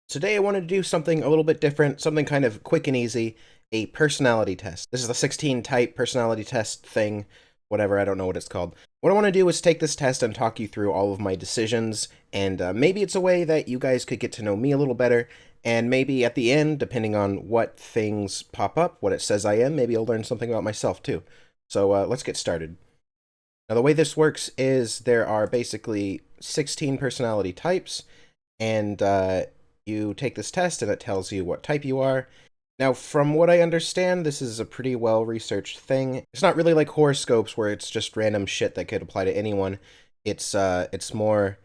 Today I wanted to do something a little bit different, something kind of quick and easy, a personality test. This is the 16 type personality test thing, whatever, I don't know what it's called. What I want to do is take this test and talk you through all of my decisions, and maybe it's a way that you guys could get to know me a little better, and maybe at the end, depending on what things pop up, what it says I am, maybe I'll learn something about myself too. So let's get started. Now the way this works is there are basically 16 personality types, and you take this test and it tells you what type you are. Now, from what I understand, this is a pretty well researched thing. It's not really like horoscopes where it's just random shit that could apply to anyone. It's more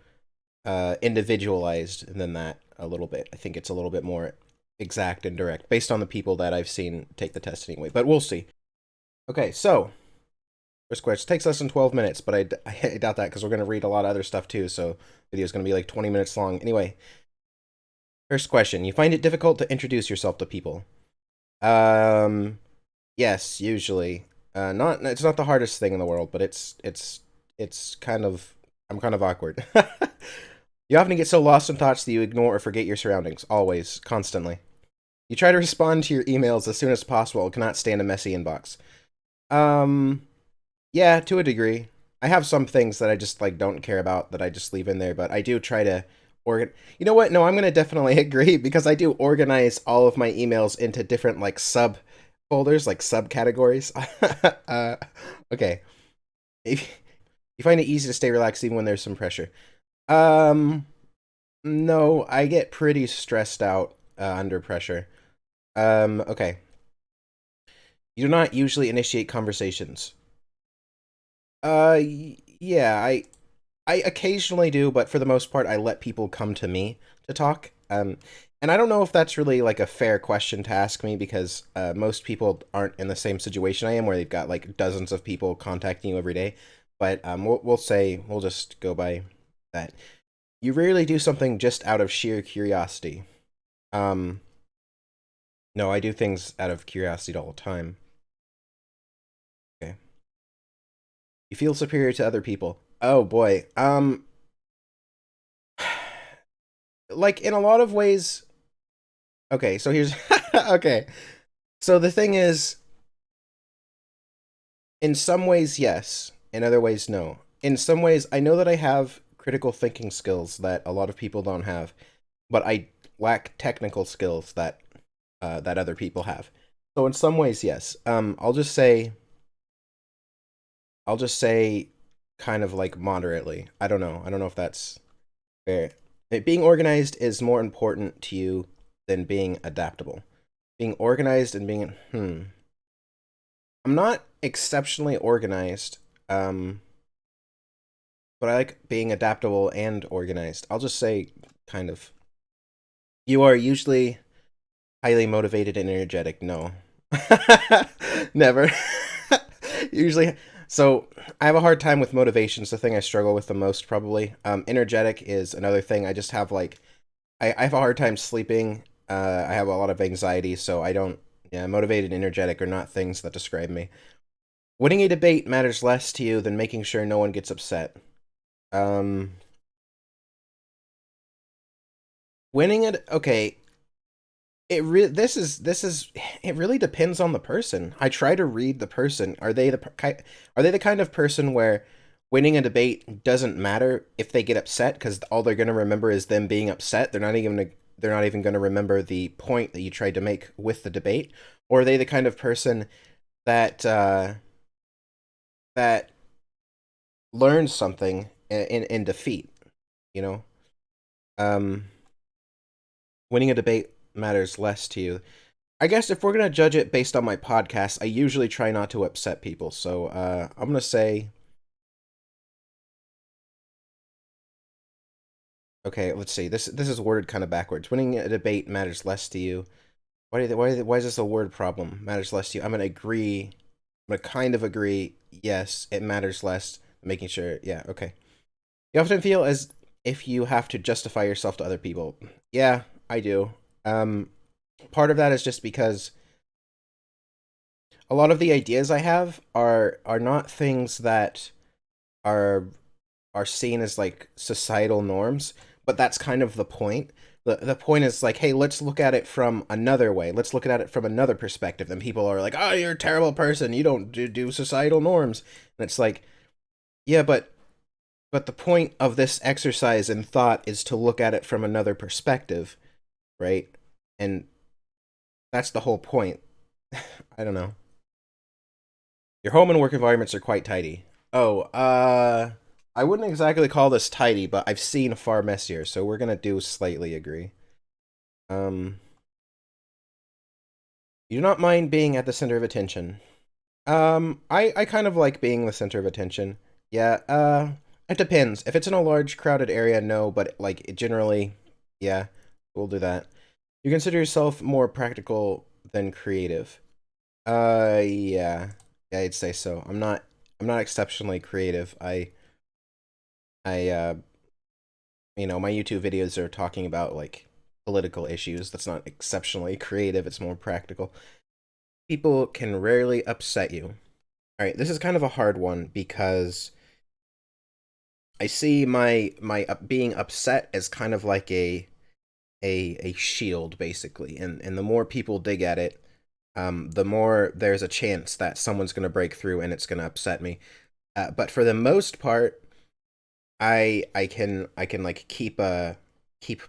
individualized than that a little bit. I think it's a little bit more exact and direct based on the people that I've seen take the test anyway, but we'll see. Okay, so first question takes less than 12 minutes, but I doubt that because we're going to read a lot of other stuff too, so the video is going to be like 20 minutes long. Anyway, first question. You find it difficult to introduce yourself to people? Um, yes, usually. Not it's not the hardest thing in the world, but it's kind of I'm kind of awkward. You often get so lost in thoughts that you ignore or forget your surroundings, always, constantly. You try to respond to your emails as soon as possible and cannot stand a messy inbox. Um, yeah, to a degree. I have some things that I just like don't care about that I just leave in there, but I do try to You know what? No, I'm gonna definitely agree because I do organize all of my emails into different like subfolders, like subcategories. uh, okay. If you find it easy to stay relaxed even when there's some pressure. Um, no, I get pretty stressed out under pressure. Okay. You do not usually initiate conversations. Yeah, I occasionally do, but for the most part, I let people come to me to talk. And I don't know if that's really like a fair question to ask me because most people aren't in the same situation I am, where they've got like dozens of people contacting you every day. But we'll just go by that. You rarely do something just out of sheer curiosity. Um, no, I do things out of curiosity all the time. Okay. You feel superior to other people. Oh boy. Like in a lot of ways. Okay, so here's okay. So the thing is, in some ways, yes. In other ways, no. In some ways, I know that I have critical thinking skills that a lot of people don't have, but I lack technical skills that other people have. So in some ways, yes. I'll just say, kind of like moderately. I don't know. I don't know if that's fair. Being organized is more important to you than being adaptable. Being organized and being I'm not exceptionally organized, but I like being adaptable and organized. I'll just say kind of. You are usually highly motivated and energetic. No. Never. Usually so I have a hard time with motivation. It's the thing I struggle with the most probably. Energetic is another thing. I just have like I have a hard time sleeping. I have a lot of anxiety, so I don't yeah, motivated and energetic are not things that describe me. Winning a debate matters less to you than making sure no one gets upset. Um, winning it, okay. This is it really depends on the person. I try to read the person. Are they the kind of person where winning a debate doesn't matter if they get upset because all they're gonna remember is them being upset. They're not even gonna remember the point that you tried to make with the debate. Or are they the kind of person that that learns something in defeat? You know, um, winning a debate matters less to you. I guess if we're gonna judge it based on my podcast, I usually try not to upset people. So I'm gonna say, okay, let's see. This is worded kind of backwards. Winning a debate matters less to you. Why is this a word problem? Matters less to you. I'm gonna agree. I'm gonna kind of agree. Yes, it matters less. Making sure. Yeah. Okay. You often feel as if you have to justify yourself to other people. Yeah, I do. Um, Part of that is just because a lot of the ideas I have are not things that are are seen as like societal norms, but that's kind of the point. The point is like, hey, let's look at it from another way. Let's look at it from another perspective. And people are like, oh, you're a terrible person. You don't do societal norms. And it's like, yeah, but the point of this exercise in thought is to look at it from another perspective, right? And that's the whole point. I don't know. Your home and work environments are quite tidy. Oh, I wouldn't exactly call this tidy, but I've seen far messier, so we're gonna do slightly agree. Um, you do not mind being at the center of attention. I kind of like being the center of attention. Yeah, it depends. If it's in a large crowded area, no, but like generally, yeah, we'll do that. You consider yourself more practical than creative. Yeah. Yeah, I'd say so. I'm not exceptionally creative. I my YouTube videos are talking about like political issues. That's not exceptionally creative, it's more practical. People can rarely upset you. All right, this is kind of a hard one because I see my being upset as kind of like a shield basically, and the more people dig at it, the more there's a chance that someone's going to break through and it's going to upset me. But for the most part, I can like keep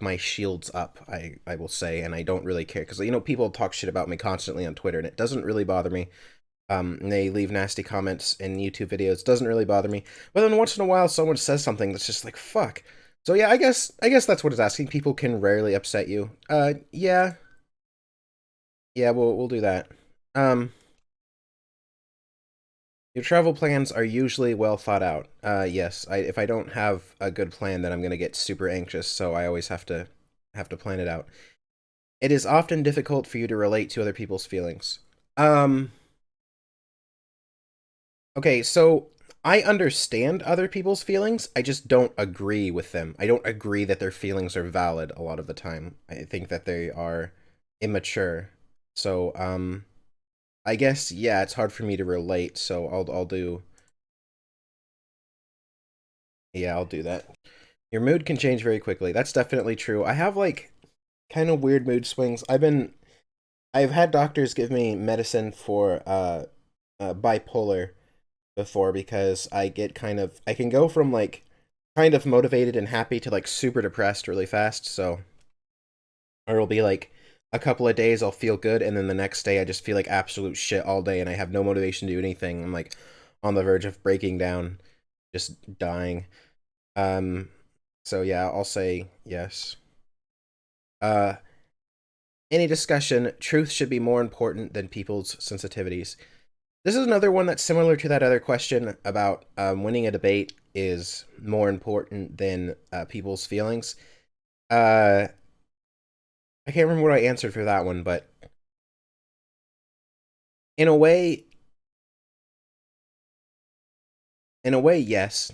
my shields up. I will say, and I don't really care because people talk shit about me constantly on Twitter, and it doesn't really bother me. And they leave nasty comments in YouTube videos. Doesn't really bother me. But then once in a while, someone says something that's just like fuck. So yeah, I guess that's what it's asking. People can rarely upset you. Yeah, yeah, we'll do that. Um, your travel plans are usually well thought out. Yes. If I don't have a good plan, then I'm gonna get super anxious. So I always have to plan it out. It is often difficult for you to relate to other people's feelings. Um, okay, so I understand other people's feelings. I just don't agree with them. I don't agree that their feelings are valid a lot of the time. I think that they are immature. So, I guess yeah, it's hard for me to relate, so I'll do yeah, I'll do that. Your mood can change very quickly. That's definitely true. I have like kind of weird mood swings. I've had doctors give me medicine for bipolar before because I can go from like kind of motivated and happy to like super depressed really fast. So or it'll be like a couple of days I'll feel good and then the next day I just feel like absolute shit all day and I have no motivation to do anything. I'm like on the verge of breaking down, just dying. Um so yeah, I'll say yes. Uh any discussion, truth should be more important than people's sensitivities. This is another one that's similar to that other question about winning a debate is more important than people's feelings. Uh, I can't remember what I answered for that one, but in a way, yes.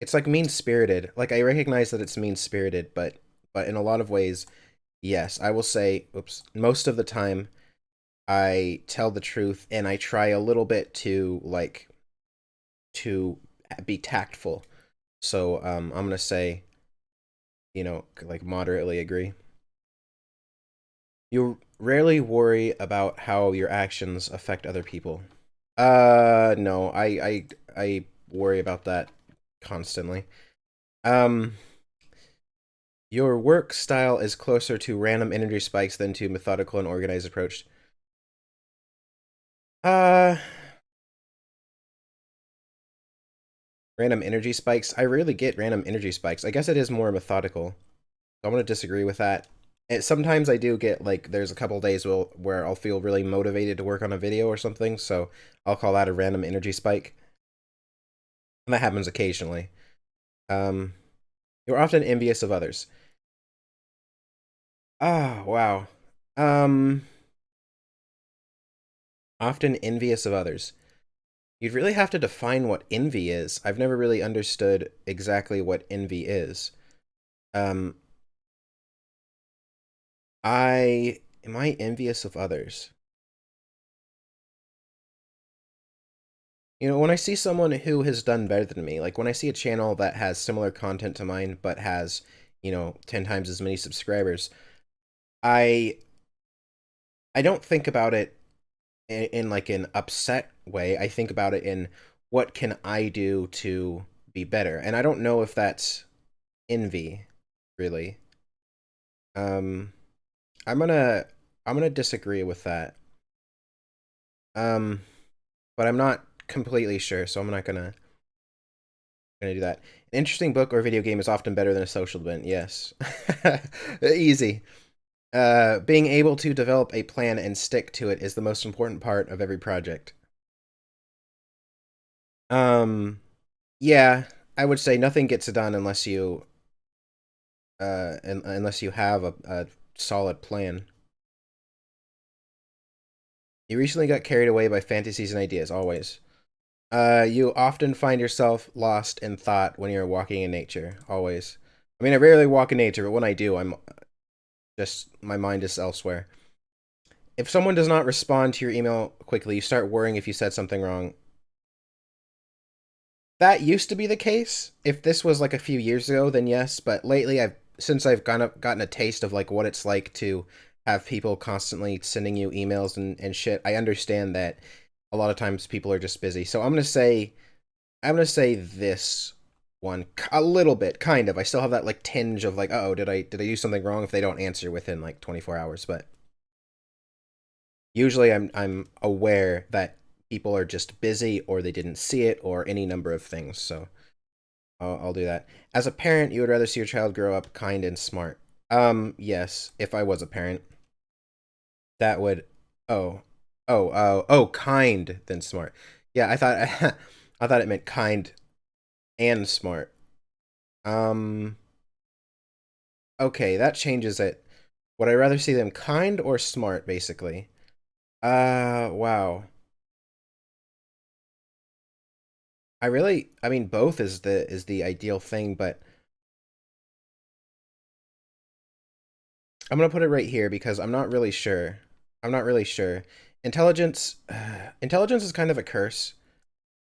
It's like mean spirited. Like I recognize that it's mean spirited, but in a lot of ways, yes. I will say, oops, most of the time I tell the truth and I try a little bit to be tactful. So I'm gonna say, like moderately agree. You rarely worry about how your actions affect other people. No, I worry about that constantly. Um, your work style is closer to random energy spikes than to methodical and organized approach. Uh, random energy spikes. I rarely get random energy spikes. I guess it is more methodical. I'm gonna disagree with that. Sometimes I do get like there's a couple days where I'll feel really motivated to work on a video or something, so I'll call that a random energy spike. And that happens occasionally. Um, you're often envious of others. Ah, wow. Um, often envious of others. You'd really have to define what envy is. I've never really understood exactly what envy is. Um, am I envious of others? When I see someone who has done better than me, like when I see a channel that has similar content to mine but has 10 times as many subscribers. I I don't think about it in like an upset way. I think about it in what can I do to be better. And I don't know if that's envy, really. Um I'm gonna I'm gonna disagree with that. Um but I'm not completely sure, so I'm not gonna do that. An interesting book or video game is often better than a social event. Yes. Easy. Being able to develop a plan and stick to it is the most important part of every project. Um, yeah, I would say nothing gets done unless unless you have a solid plan. You recently got carried away by fantasies and ideas, always. You often find yourself lost in thought when you're walking in nature, always. I mean, I rarely walk in nature, but when I do, I'm just, my mind is elsewhere. If someone does not respond to your email quickly, you start worrying if you said something wrong. That used to be the case. If this was like a few years ago, then yes. But lately, since I've gotten a taste of like what it's like to have people constantly sending you emails and shit, I understand that a lot of times people are just busy. So I'm gonna say this one a little bit, kind of. I still have that like tinge of like, oh, did I do something wrong if they don't answer within like 24 hours? But usually I'm aware that people are just busy or they didn't see it or any number of things. So I'll do that. As a parent, you would rather see your child grow up kind and smart. Yes, if I was a parent, that would. Oh, kind than smart. Yeah, I thought I thought it meant kind and smart. Um, okay, that changes it. Would I rather see them kind or smart, basically? Wow. I mean, both is the ideal thing, but I'm gonna put it right here because I'm not really sure. I'm not really sure. Intelligence, intelligence is kind of a curse.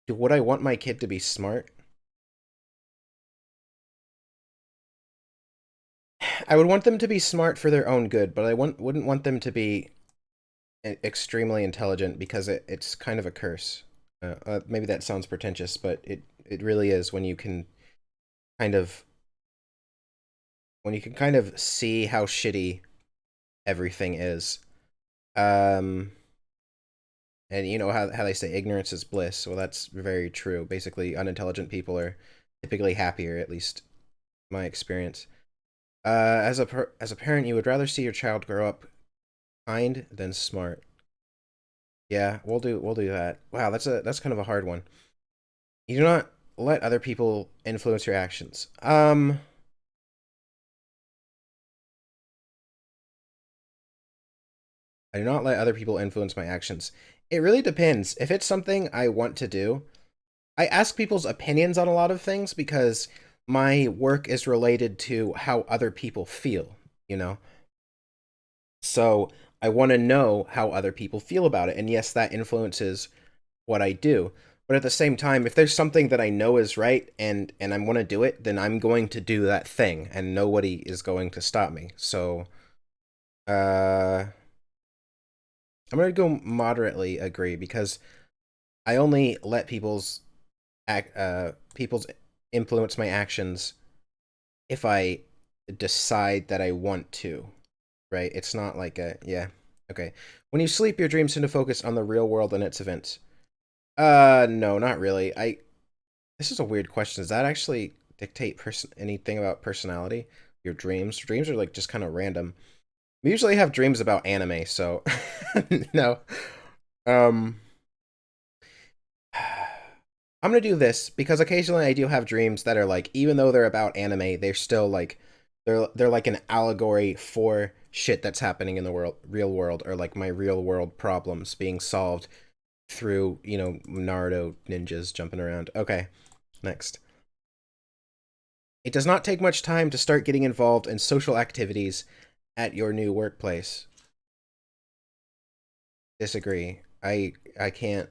Would I want my kid to be smart? I would want them to be smart for their own good, but wouldn't want them to be extremely intelligent because it's kind of a curse. Maybe that sounds pretentious, but it really is kind of when you can kind of see how shitty everything is. Um, and you know how they say ignorance is bliss. Well, that's very true. Basically, unintelligent people are typically happier, at least my experience. As a parent, you would rather see your child grow up kind than smart. Yeah, we'll do that. Wow, that's kind of a hard one. You do not let other people influence your actions. I do not let other people influence my actions. It really depends. If it's something I want to do, I ask people's opinions on a lot of things because my work is related to how other people feel, you know? So I want to know how other people feel about it. And yes, that influences what I do. But at the same time, if there's something that I know is right and I want to do it, then I'm going to do that thing and nobody is going to stop me. So I'm going to go moderately agree because I only let people's influence my actions if I decide that I want to, right? It's not like a yeah. Okay. When you sleep, your dreams tend to focus on the real world and its events. No, not really. This is a weird question. Does that actually dictate anything about personality? Your dreams? Dreams are like just kind of random. We usually have dreams about anime, so no. Um I'm gonna do this because occasionally I do have dreams that are like, even though they're about anime, they're still like they're like an allegory for shit that's happening in the real world, or like my real world problems being solved through, Naruto ninjas jumping around. Okay, next. It does not take much time to start getting involved in social activities at your new workplace. Disagree. I can't.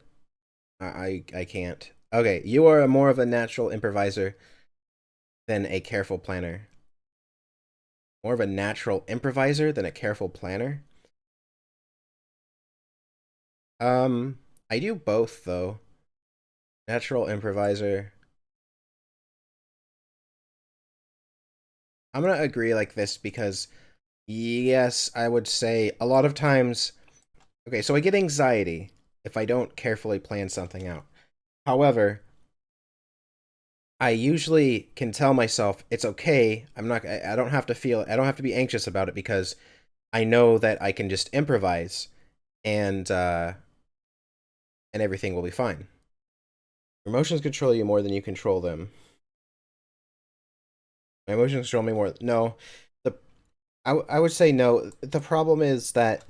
I can't. Okay, you are more of a natural improviser than a careful planner. More of a natural improviser than a careful planner. I do both though. Natural improviser. I'm gonna agree like this because yes, I would say a lot of times. Okay, so I get anxiety if I don't carefully plan something out. However, I usually can tell myself it's okay. I don't have to feel. I don't have to be anxious about it because I know that I can just improvise and and everything will be fine. Your emotions control you more than you control them. My emotions control me more. No, the I would say no. The problem is that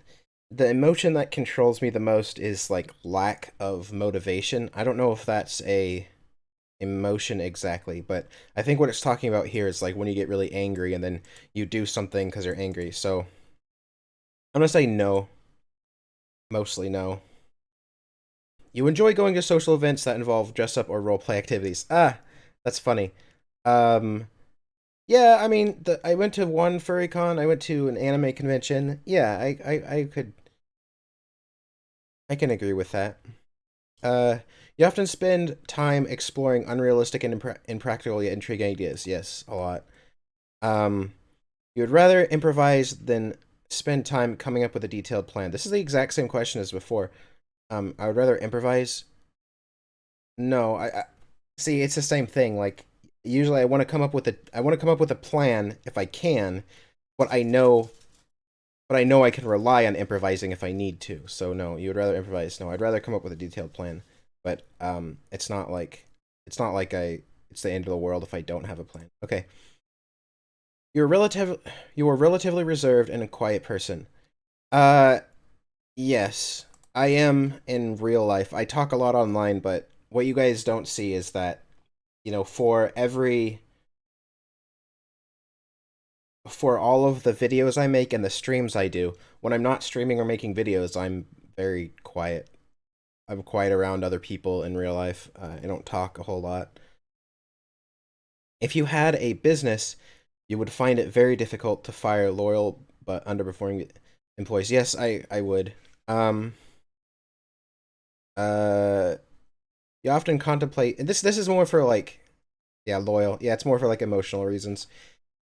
the emotion that controls me the most is like lack of motivation. I don't know if that's a emotion exactly, but I think what it's talking about here is like when you get really angry and then you do something because you're angry. So I'm gonna say no. Mostly no. You enjoy going to social events that involve dress up or role play activities. Ah, that's funny. Um, yeah, I mean, I went to one furry con. I went to an anime convention. Yeah, I can agree with that. Uh, you often spend time exploring unrealistic and impractical yet intriguing ideas. Yes, a lot. Um, you would rather improvise than spend time coming up with a detailed plan. This is the exact same question as before. I would rather improvise. No, I see. It's the same thing. Like usually, I want to come up with a plan if I can, but I know I can rely on improvising if I need to. So no, you would rather improvise. No, I'd rather come up with a detailed plan. But it's not like it's the end of the world if I don't have a plan. Okay. You're relative you are relatively reserved and a quiet person. Uh yes. I am in real life. I talk a lot online, but what you guys don't see is that, for all of the videos I make and the streams I do, when I'm not streaming or making videos, I'm very quiet. I'm quiet around other people in real life. I don't talk a whole lot. If you had a business, you would find it very difficult to fire loyal but underperforming employees. Yes, I would. Um, uh, you often contemplate this is more for like yeah, loyal. Yeah, it's more for like emotional reasons.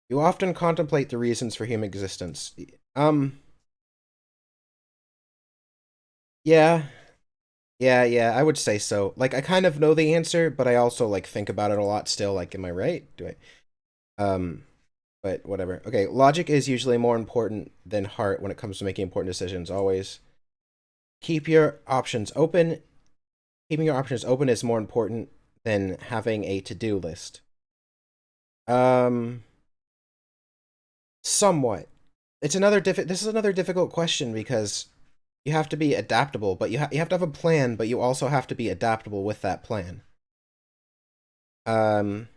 You often contemplate the reasons for human existence. Um, yeah, yeah, I would say so. Like I kind of know the answer, but I also like think about it a lot still. Like, am I right? Do I? But whatever. Okay, logic is usually more important than heart when it comes to making important decisions. Always keep your options open. Keeping your options open is more important than having a to-do list. Um, somewhat. This is another difficult question because you have to be adaptable, but you have to have a plan, but you also have to be adaptable with that plan. Um,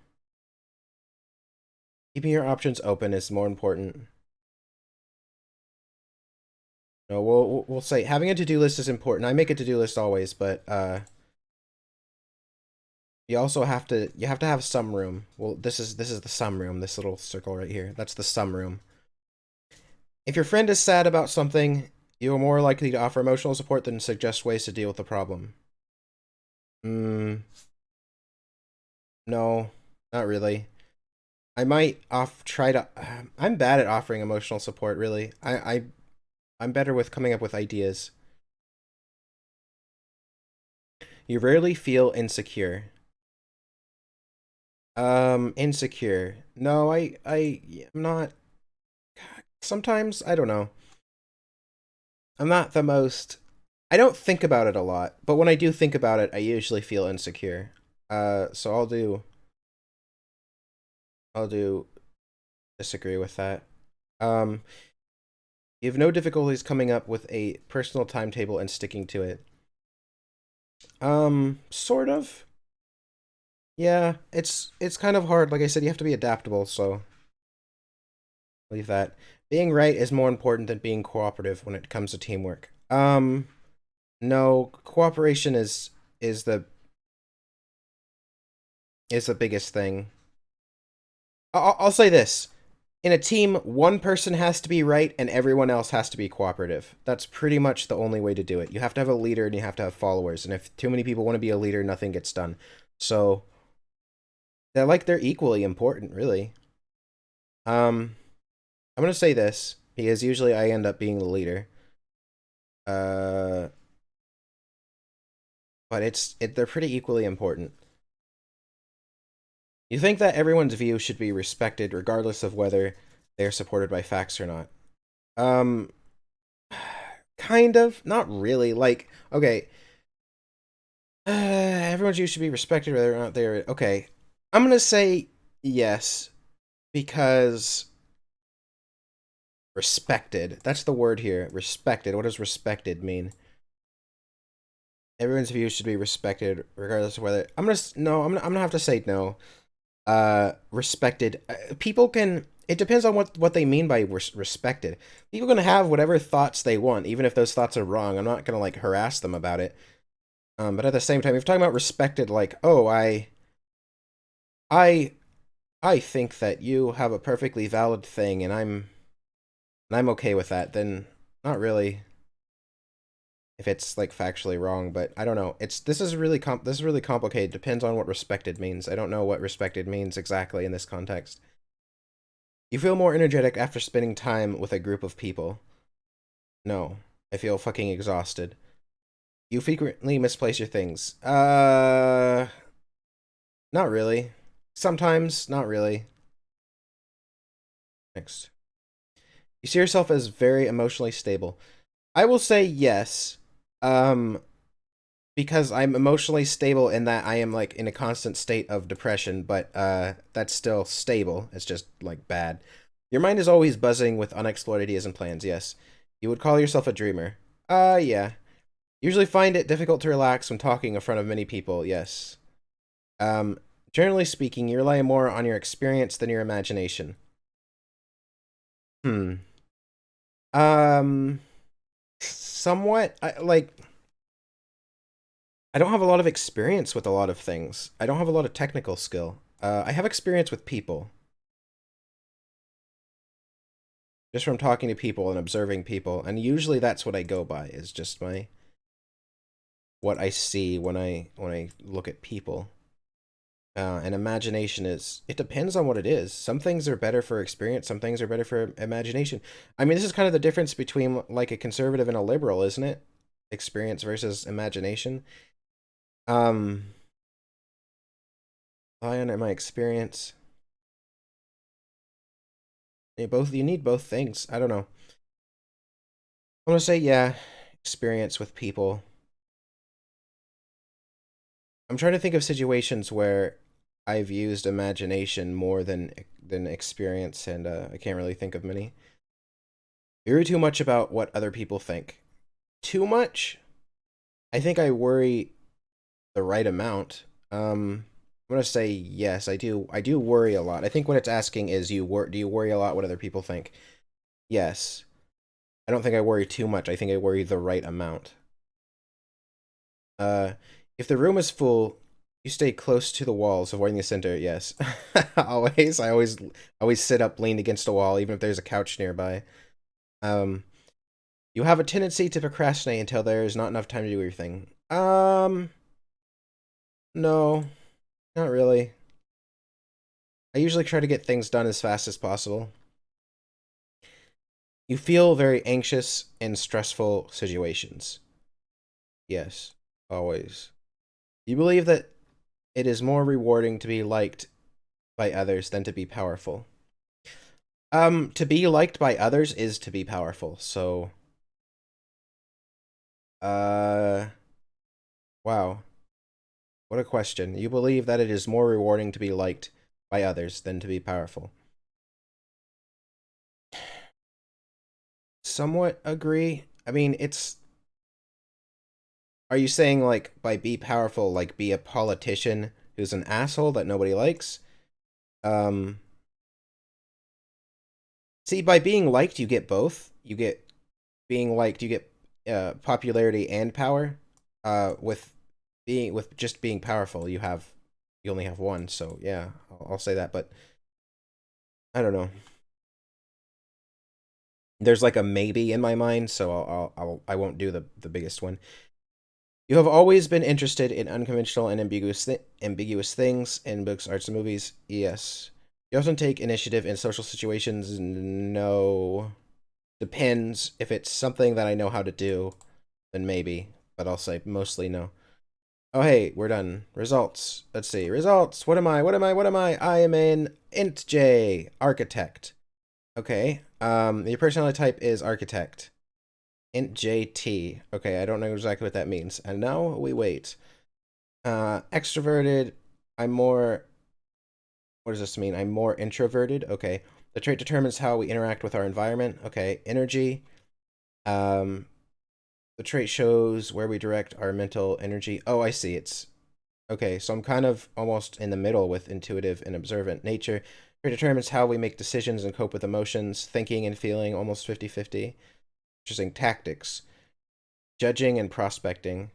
keeping your options open is more important. No, we'll say having a to-do list is important. I make a to-do list always, but you have to have some room. Well, this is the some room, this little circle right here. That's the some room. If your friend is sad about something, you are more likely to offer emotional support than suggest ways to deal with the problem. Hmm, no, not really. I might off try to I'm bad at offering emotional support, really. I'm better with coming up with ideas. You rarely feel insecure. Insecure. No, I'm not. Sometimes I don't know. I'm not the most. I don't think about it a lot, but when I do think about it, I usually feel insecure. So I'll do disagree with that. Um, you have no difficulties coming up with a personal timetable and sticking to it. Sort of. Yeah, it's kind of hard. Like I said, you have to be adaptable, so leave that. Being right is more important than being cooperative when it comes to teamwork. No, cooperation is the is the biggest thing. I'll say this. in a team, one person has to be right and everyone else has to be cooperative. That's pretty much the only way to do it. You have to have a leader and you have to have followers. And if too many people want to be a leader, nothing gets done. So they're equally important, really. I'm gonna say this because usually I end up being the leader. But they're pretty equally important. You think that everyone's view should be respected regardless of whether they're supported by facts or not. Um, kind of, not really. Like, okay, everyone's view should be respected whether or not they're okay. I'm gonna say yes because respected. That's the word here. Respected. What does respected mean? Everyone's view should be respected regardless of whether I'm gonna have to say no. Respected. People can. It depends on what they mean by respected. People are gonna have whatever thoughts they want, even if those thoughts are wrong. I'm not gonna like harass them about it. But at the same time, if you're talking about respected, like, oh, I, I think that you have a perfectly valid thing, and I'm okay with that. Then not really. If it's like factually wrong, but I don't know. This is really complicated. Depends on what respected means. I don't know what respected means exactly in this context. You feel more energetic after spending time with a group of people. No, I feel fucking exhausted. You frequently misplace your things. Not really. Sometimes, not really. Next. You see yourself as very emotionally stable. I will say yes. Um, because I'm emotionally stable in that I am like in a constant state of depression, but that's still stable. It's just like bad. Your mind is always buzzing with unexplored ideas and plans. Yes. You would call yourself a dreamer. Yeah. Usually find it difficult to relax when talking in front of many people. Yes. Um, Generally speaking, you rely more on your experience than your imagination. Hmm. Um, Somewhat. I don't have a lot of experience with a lot of things. I don't have a lot of technical skill. I have experience with people. Just from talking to people and observing people, and usually that's what I go by, is just my what I see when I look at people. And imagination is, it depends on what it is. Some things are better for experience, some things are better for imagination. I mean, this is kind of the difference between like a conservative and a liberal, isn't it? Experience versus imagination. I on my experience. You need both things. I don't know. I'm gonna say yeah, experience with people. I'm trying to think of situations where I've used imagination more than experience, and I can't really think of many. I worry too much about what other people think. Too much? I think I worry the right amount. I'm gonna say yes. I do worry a lot. I think what it's asking is do you worry a lot what other people think? Yes. I don't think I worry too much. I think I worry the right amount. Uh, if the room is full, you stay close to the walls, avoiding the center. Yes, always. I always sit up, leaned against a wall, even if there's a couch nearby. Um, you have a tendency to procrastinate until there is not enough time to do your thing. No, not really. I usually try to get things done as fast as possible. You feel very anxious in stressful situations. Yes, always. You believe that it is more rewarding to be liked by others than to be powerful. To be liked by others is to be powerful. So, uh, wow. What a question. You believe that it is more rewarding to be liked by others than to be powerful. Somewhat agree. I mean, are you saying like by be powerful, like be a politician who's an asshole that nobody likes? Um, See, by being liked, you get both. You get being liked, you get popularity and power. With just being powerful, you only have one. So yeah, I'll say that. But I don't know. There's like a maybe in my mind, so I won't do the biggest one. You have always been interested in unconventional and ambiguous things in books, arts, and movies. Yes. You often take initiative in social situations. No. Depends. If it's something that I know how to do, then maybe. But I'll say mostly no. Oh, hey, we're done. Results. Let's see. Results. What am I? What am I? What am I? I am an Int J, architect. Okay. Your personality type is architect. Int JT. Okay, I don't know exactly what that means. And now we wait. Extroverted. I'm more. What does this mean? I'm more introverted. Okay. The trait determines how we interact with our environment. Okay. Energy. Um, the trait shows where we direct our mental energy. Oh, I see. It's okay. So I'm kind of almost in the middle with intuitive and observant nature. Trait determines how we make decisions and cope with emotions, thinking and feeling, almost 50-50. Interesting. Tactics. Judging and prospecting.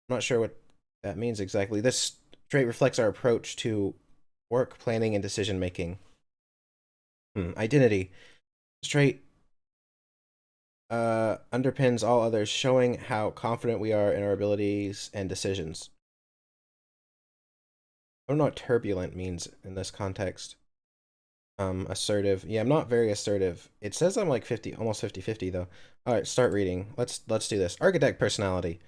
I'm not sure what that means exactly. This trait reflects our approach to work, planning, and decision making. Identity. This trait underpins all others, showing how confident we are in our abilities and decisions. I don't know what turbulent means in this context. Assertive. Yeah, I'm not very assertive. It says I'm like 50, almost 50-50 though. All right, start reading. Let's do this. Architect personality.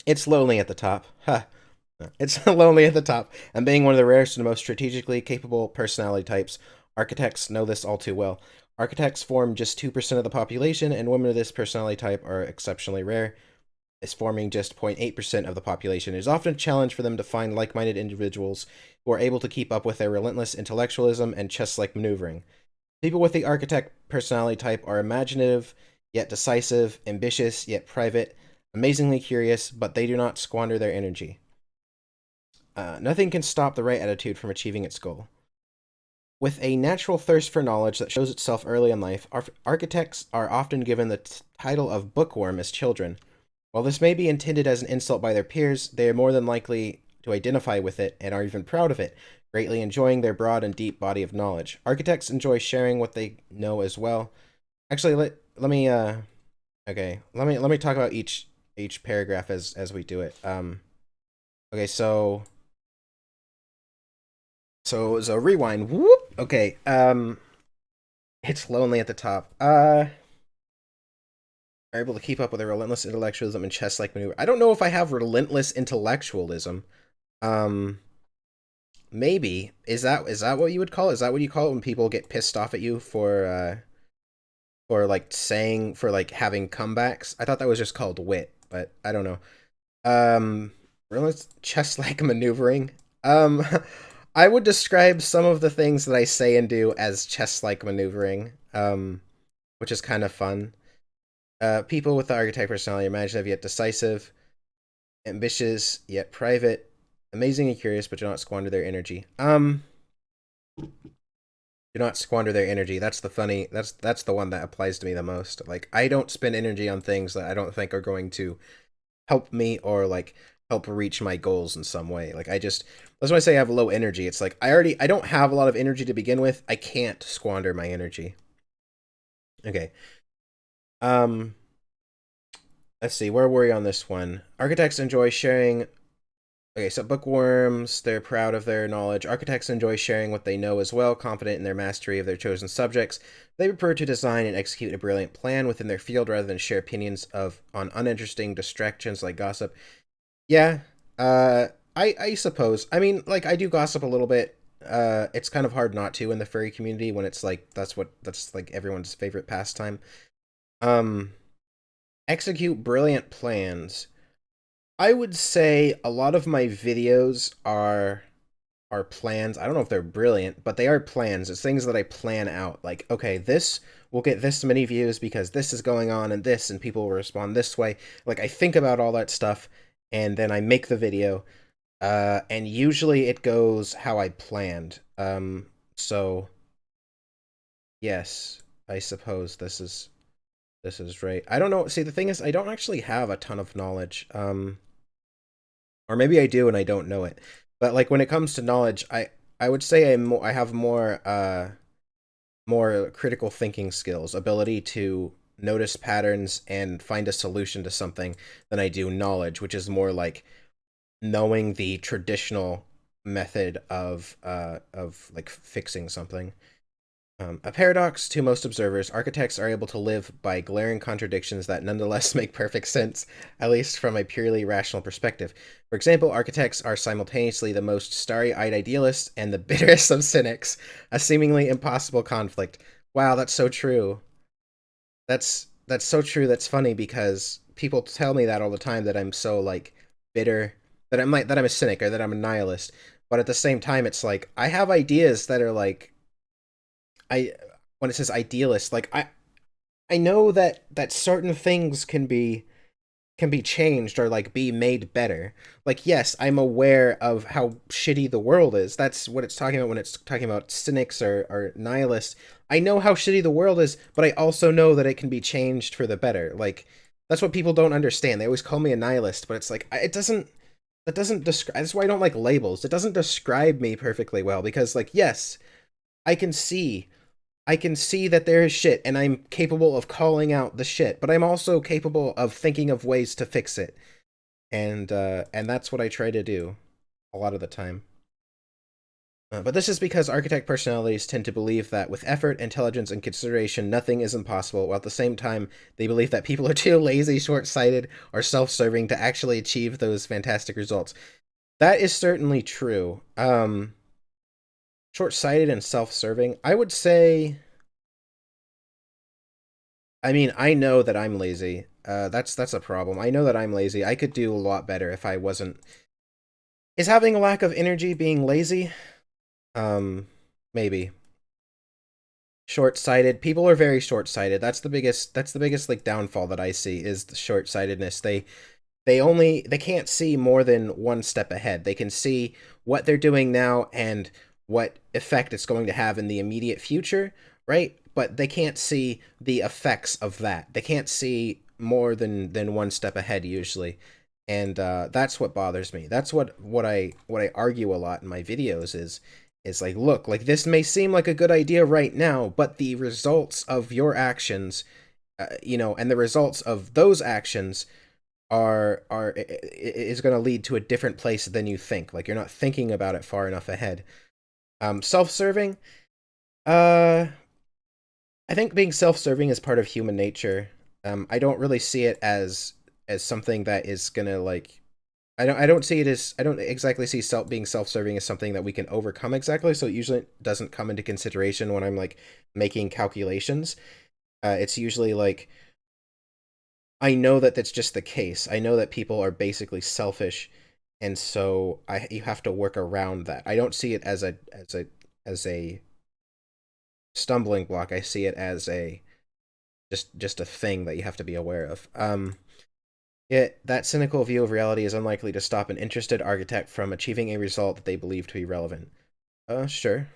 It's lonely at the top. Ha. It's lonely at the top, and being one of the rarest and most strategically capable personality types, architects know this all too well. Architects form just 2% of the population, and women of this personality type are exceptionally rare, is forming just 0.8% of the population. It is often a challenge for them to find like-minded individuals who are able to keep up with their relentless intellectualism and chess-like maneuvering. People with the architect personality type are imaginative, yet decisive, ambitious, yet private, amazingly curious, but they do not squander their energy. Nothing can stop the right attitude from achieving its goal. With a natural thirst for knowledge that shows itself early in life, architects are often given the title of bookworm as children. While this may be intended as an insult by their peers, they are more than likely to identify with it and are even proud of it, greatly enjoying their broad and deep body of knowledge. Architects enjoy sharing what they know as well. Actually, let me okay, let me talk about each paragraph as we do it. Okay, so rewind. Whoop. Okay. It's lonely at the top. Are able to keep up with their relentless intellectualism and chess-like maneuver. I don't know if I have relentless intellectualism. Um, maybe is that what you would call it? Is that what you call it when people get pissed off at you for like saying for like having comebacks? I thought that was just called wit, but I don't know. Relentless chess-like maneuvering. Um, I would describe some of the things that I say and do as chess-like maneuvering. Which is kind of fun. People with the archetype personality, imaginative yet decisive, ambitious yet private, amazing and curious, but do not squander their energy. Do not squander their energy. That's the funny. That's the one that applies to me the most. Like I don't spend energy on things that I don't think are going to help me or like help reach my goals in some way. Like I just that's why I say I have low energy. It's like I don't have a lot of energy to begin with. I can't squander my energy. Okay. Um let's see, where were we on this one? Architects enjoy sharing. Okay, so bookworms, they're proud of their knowledge. Architects enjoy sharing what they know as well, confident in their mastery of their chosen subjects. They prefer to design and execute a brilliant plan within their field rather than share opinions of on uninteresting distractions like gossip. Yeah, I suppose. I mean, like I do gossip a little bit. It's kind of hard not to in the furry community when it's like that's like everyone's favorite pastime. Um, execute brilliant plans. I would say a lot of my videos are plans. I don't know if they're brilliant, but they are plans. It's things that I plan out. Like, okay, this will get this many views because this is going on and this, and people will respond this way. Like, I think about all that stuff, and then I make the video. And usually it goes how I planned. So yes, I suppose this is right. I don't know. See, the thing is, I don't actually have a ton of knowledge. Or maybe I do and I don't know it. But like when it comes to knowledge, I would say I have more critical thinking skills, ability to notice patterns and find a solution to something than I do knowledge, which is more like knowing the traditional method of like fixing something. A paradox to most observers, architects are able to live by glaring contradictions that nonetheless make perfect sense, at least from a purely rational perspective. For example, architects are simultaneously the most starry-eyed idealists and the bitterest of cynics, a seemingly impossible conflict. Wow, that's so true. That's so true. That's funny because people tell me that all the time, that I'm so like bitter, that I'm a cynic or that I'm a nihilist. But at the same time, it's like I have ideas that are like I when it says idealist, like I know that certain things can be changed or like be made better. Like yes, I'm aware of how shitty the world is. That's what it's talking about when it's talking about cynics or nihilists. I know how shitty the world is, but I also know that it can be changed for the better. Like that's what people don't understand. They always call me a nihilist, but it's like it doesn't that doesn't describe. That's why I don't like labels. It doesn't describe me perfectly well because like yes, I can see I can see that there is shit and I'm capable of calling out the shit, but I'm also capable of thinking of ways to fix it. And that's what I try to do a lot of the time. But this is because architect personalities tend to believe that with effort, intelligence, and consideration, nothing is impossible, while at the same time, they believe that people are too lazy, short sighted, or self serving to actually achieve those fantastic results. That is certainly true. Short sighted and self serving. I would say, I mean, I know that I'm lazy. That's a problem. I know that I'm lazy. I could do a lot better if I wasn't. Is having a lack of energy being lazy? Um, maybe. Short-sighted. People are very short-sighted. That's the biggest like downfall that I see is the short-sightedness. They can't see more than one step ahead. They can see what they're doing now and what effect it's going to have in the immediate future, right? But they can't see the effects of that. They can't see more than one step ahead usually. And that's what bothers me. That's what I argue a lot in my videos is like, look, like this may seem like a good idea right now, but the results of your actions, and the results of those actions are is going to lead to a different place than you think. Like you're not thinking about it far enough ahead. Self-serving. Uh, I think being self-serving is part of human nature. I don't really see it as something that is gonna like. I don't see it as I don't exactly see being self-serving as something that we can overcome exactly. So it usually doesn't come into consideration when I'm like making calculations. It's usually like I know that that's just the case. I know that people are basically selfish, and so I you have to work around that. I don't see it as a stumbling block. I see it as a just a thing that you have to be aware of. Yet that cynical view of reality is unlikely to stop an interested architect from achieving a result that they believe to be relevant. Sure.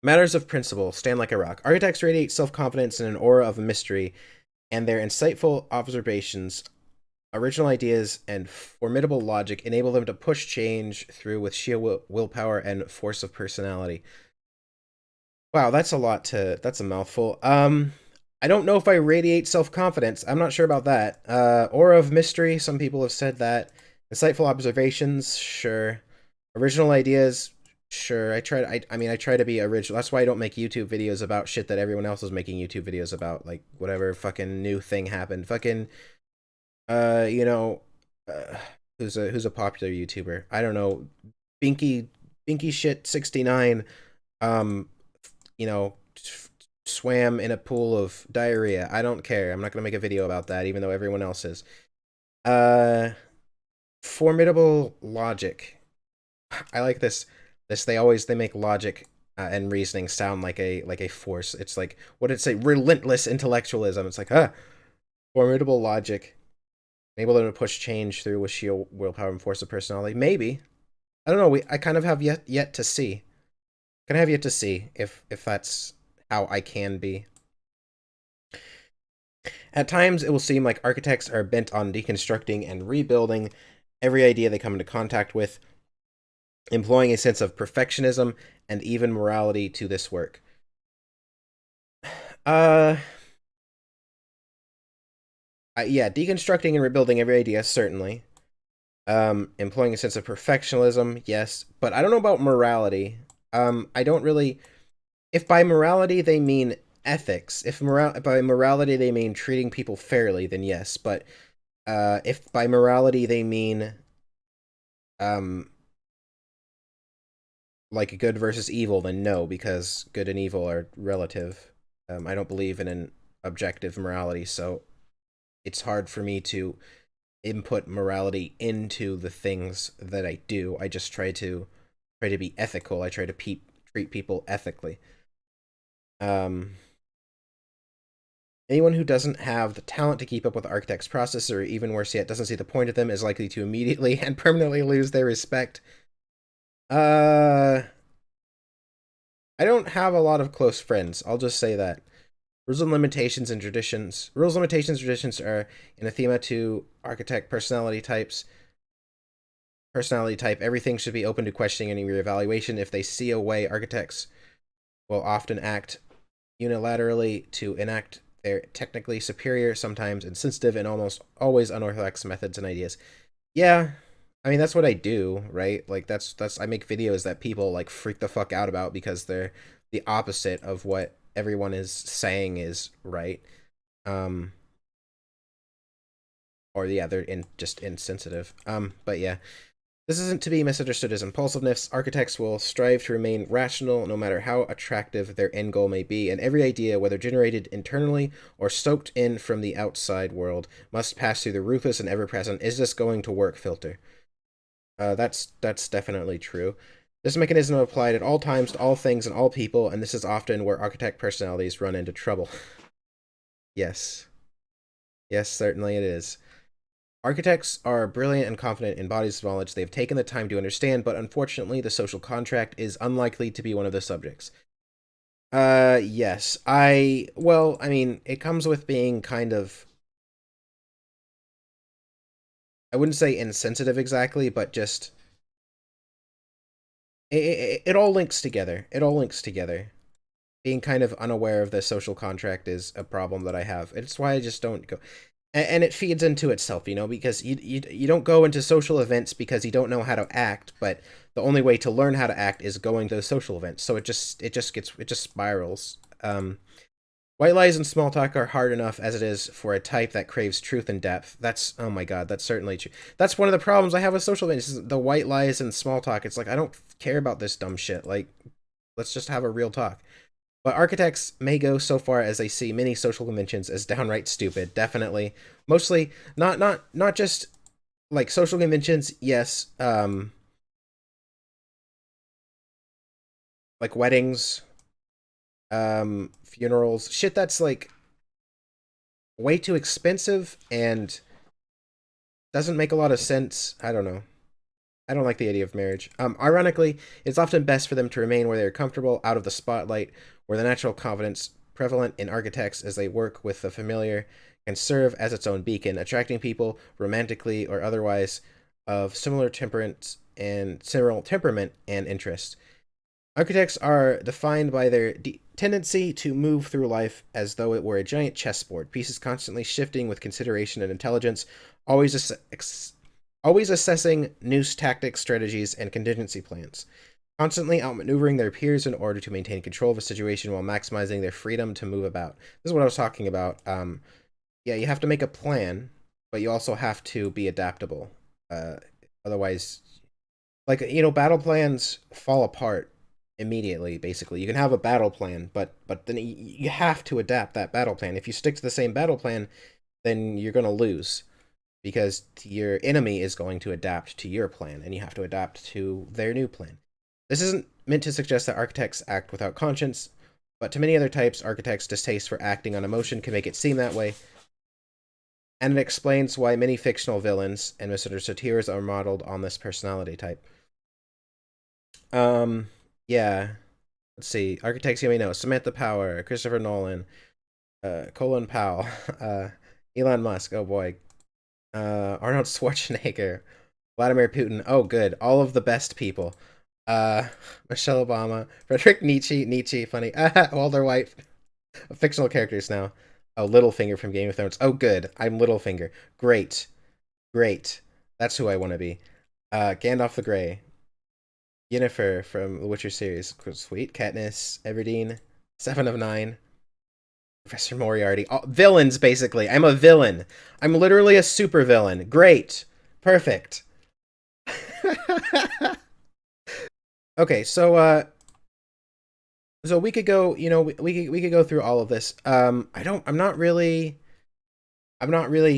Matters of principle stand like a rock. Architects radiate self-confidence and an aura of mystery, and their insightful observations, original ideas, and formidable logic enable them to push change through with sheer willpower and force of personality. Wow, that's a lot to. That's a mouthful. I don't know if I radiate self confidence. I'm not sure about that. Aura of mystery. Some people have said that. Insightful observations. Sure. Original ideas. Sure. I mean, I try to be original. That's why I don't make YouTube videos about shit that everyone else is making YouTube videos about. Like whatever fucking new thing happened. Fucking you know, uh, who's a popular YouTuber? I don't know. Binky Binky shit 69. Um, you know, swam in a pool of diarrhea. I don't care. I'm not gonna make a video about that, even though everyone else is. Uh, formidable logic. I like this. They make logic and reasoning sound like a force. It's like what did it say? Relentless intellectualism. It's like formidable logic. Enable them to push change through with sheer willpower and force of personality. Maybe. I don't know. I kind of have yet to see. Can I have yet to see if that's how I can be. At times, it will seem like architects are bent on deconstructing and rebuilding every idea they come into contact with. employing a sense of perfectionism and even morality to this work. Uh, yeah, deconstructing and rebuilding every idea, certainly. Employing a sense of perfectionism, yes, but I don't know about morality. I don't really. If by morality they mean ethics, if by morality they mean treating people fairly, then yes. But if by morality they mean um like good versus evil, then no, because good and evil are relative. I don't believe in an objective morality, so it's hard for me to input morality into the things that I do. I just try to be ethical. I try to treat people ethically. Um, Anyone who doesn't have the talent to keep up with the architect's process, or even worse yet, doesn't see the point of them, is likely to immediately and permanently lose their respect. Uh, I don't have a lot of close friends. I'll just say that. Rules and limitations and traditions. Rules, limitations, traditions are anathema to architect personality types. Personality type. Everything should be open to questioning any reevaluation. If they see a way, architects will often act unilaterally to enact their technically superior, sometimes insensitive, and almost always unorthodox methods and ideas. Yeah, I mean that's what I do, right? Like that's I make videos that people like freak the fuck out about because they're the opposite of what everyone is saying is right. Um or yeah, they're just insensitive. But yeah. This isn't to be misunderstood as impulsiveness. Architects will strive to remain rational no matter how attractive their end goal may be, and every idea, whether generated internally or stoked in from the outside world, must pass through the ruthless and ever-present "is this going to work" filter. That's definitely true. This mechanism applied at all times to all things and all people, and this is often where architect personalities run into trouble. Yes. Yes, certainly it is. Architects are brilliant and confident in bodies of knowledge they've taken the time to understand, but unfortunately, the social contract is unlikely to be one of the subjects. Yes. Well, I mean, it comes with being kind of, I wouldn't say insensitive exactly, but just, it all links together. It all links together. Being kind of unaware of the social contract is a problem that I have. It's why I just don't go. And it feeds into itself, because you don't go into social events because you don't know how to act, but the only way to learn how to act is going to those social events. So it just spirals. White lies and small talk are hard enough as it is for a type that craves truth and depth. That's, oh my god, that's certainly true. That's one of the problems I have with social events, is the white lies and small talk. It's like, I don't care about this dumb shit. Like, let's just have a real talk. But architects may go so far as they see many social conventions as downright stupid. Definitely, mostly not just like social conventions. Yes, like weddings, funerals, shit that's like way too expensive and doesn't make a lot of sense. I don't know. I don't like the idea of marriage. Ironically, it's often best for them to remain where they're comfortable, out of the spotlight, where the natural confidence prevalent in architects as they work with the familiar can serve as its own beacon, attracting people romantically or otherwise of similar temperament and interest. Architects are defined by their tendency to move through life as though it were a giant chessboard, pieces constantly shifting with consideration and intelligence, always always assessing new tactics, strategies, and contingency plans, constantly outmaneuvering their peers in order to maintain control of a situation while maximizing their freedom to move about. This is what I was talking about. Yeah, you have to make a plan, but you also have to be adaptable. Uh, Otherwise, like, battle plans fall apart immediately. Basically, you can have a battle plan, but then you have to adapt that battle plan. If you stick to the same battle plan, then you're gonna lose because your enemy is going to adapt to your plan, and you have to adapt to their new plan. This isn't meant to suggest that architects act without conscience, but to many other types, architects' distaste for acting on emotion can make it seem that way, and it explains why many fictional villains and misunderstood heroes are modeled on this personality type. Um, yeah. Let's see. Architects you may know: Samantha Power, Christopher Nolan, Colin Powell, Elon Musk. Oh boy, Arnold Schwarzenegger, Vladimir Putin. Oh, good. All of the best people. Michelle Obama. Frederick Nietzsche, funny. Walter White. Fictional characters now. Oh, Littlefinger from Game of Thrones. Oh, good. I'm Littlefinger. Great. Great. That's who I want to be. Gandalf the Grey. Yennefer from the Witcher series. Sweet. Katniss Everdeen. 7 of 9. Professor Moriarty. Oh, villains, basically. I'm a villain. I'm literally a super villain. Great. Perfect. Okay, so we could go, we could go through all of this. I'm not really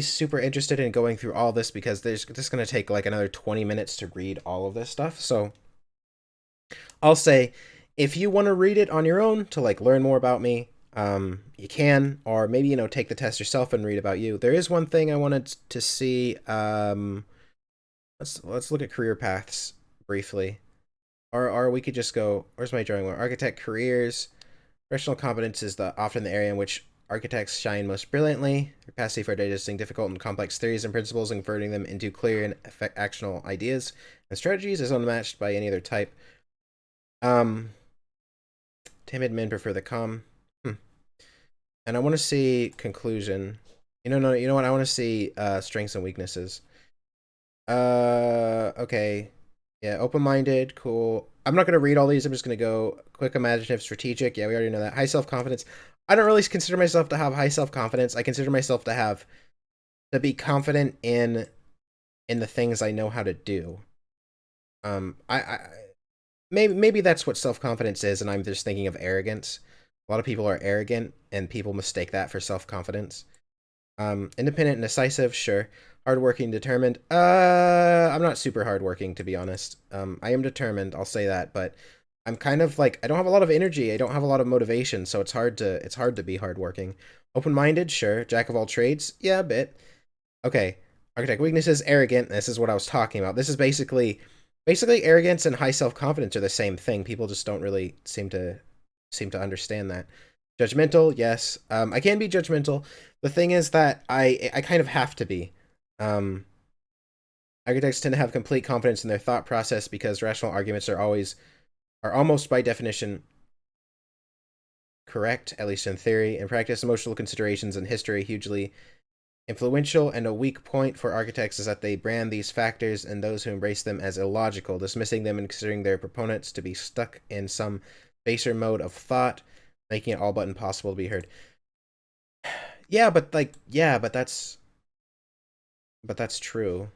super interested in going through all this because there's just going to take like another 20 minutes to read all of this stuff. So I'll say, if you want to read it on your own to like learn more about me, you can, or maybe, take the test yourself and read about you. There is one thing I wanted to see. Let's look at career paths briefly. Or we could just go, where's my drawing? Architect careers. Professional competence is often the area in which architects shine most brilliantly. Capacity for digesting difficult and complex theories and principles and converting them into clear and actionable ideas and strategies is unmatched by any other type. Timid men prefer the calm. And I want to see conclusion. You know what? I want to see strengths and weaknesses. Okay. Yeah, open-minded, cool. I'm not going to read all these. I'm just going to go quick, imaginative, strategic. Yeah, we already know that. High self-confidence. I don't really consider myself to have high self-confidence. I consider myself to be confident in the things I know how to do. Maybe that's what self-confidence is, and I'm just thinking of arrogance. A lot of people are arrogant, and people mistake that for self-confidence. Independent and decisive, sure. Hardworking, determined. I'm not super hardworking, to be honest. I am determined, I'll say that, but I'm kind of like, I don't have a lot of energy, I don't have a lot of motivation, so it's hard to be hardworking. Open-minded, sure. Jack of all trades, yeah, a bit. Okay. Architect weaknesses, arrogant. This is what I was talking about. This is basically arrogance and high self-confidence are the same thing. People just don't really seem to understand that. Judgmental, yes. I can be judgmental. The thing is that I kind of have to be. Architects tend to have complete confidence in their thought process because rational arguments are almost by definition correct, at least in theory. In practice, emotional considerations and history are hugely influential, and a weak point for architects is that they brand these factors and those who embrace them as illogical, dismissing them and considering their proponents to be stuck in some baser mode of thought, making it all but impossible to be heard. Yeah, but that's true.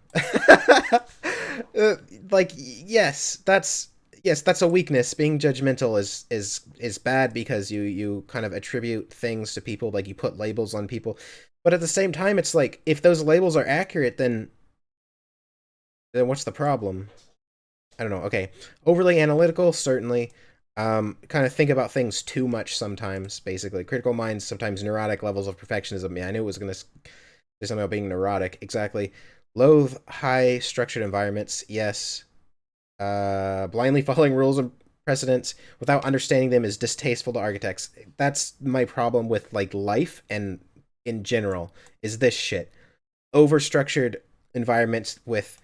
Yes, that's a weakness. Being judgmental is bad because you kind of attribute things to people, like you put labels on people. But at the same time, it's like, if those labels are accurate, then what's the problem? I don't know. Okay. Overly analytical, certainly. Kind of think about things too much sometimes, basically. Critical minds, sometimes neurotic levels of perfectionism. Yeah, I knew it was going to say something about being neurotic. Exactly. Loathe high structured environments. Yes. Blindly following rules and precedents without understanding them is distasteful to architects. That's my problem with like life and in general, is this shit. Over-structured environments with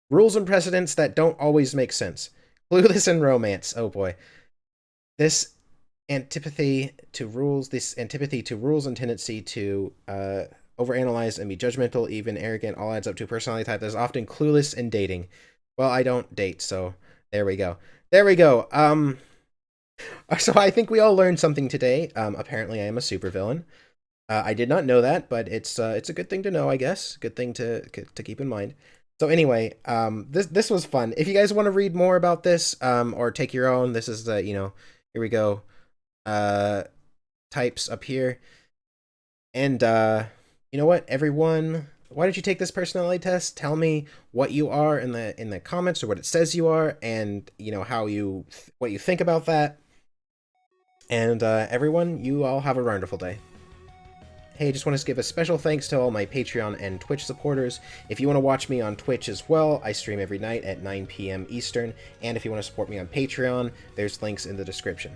rules and precedents that don't always make sense. Clueless in romance. Oh boy. This antipathy to rules and tendency to overanalyze and be judgmental, even arrogant, all adds up to a personality type that is often clueless in dating. Well, I don't date, so there we go. There we go. So I think we all learned something today. Apparently I am a supervillain. I did not know that, but it's a good thing to know, I guess. Good thing to keep in mind. So anyway, this was fun. If you guys want to read more about this, or take your own, this is the, here we go, types up here. And, you know what, everyone, why don't you take this personality test? Tell me what you are in the comments, or what it says you are, and, what you think about that. And, everyone, you all have a wonderful day. Hey, just want to give a special thanks to all my Patreon and Twitch supporters. If you want to watch me on Twitch as well, I stream every night at 9 p.m. Eastern, and if you want to support me on Patreon, there's links in the description.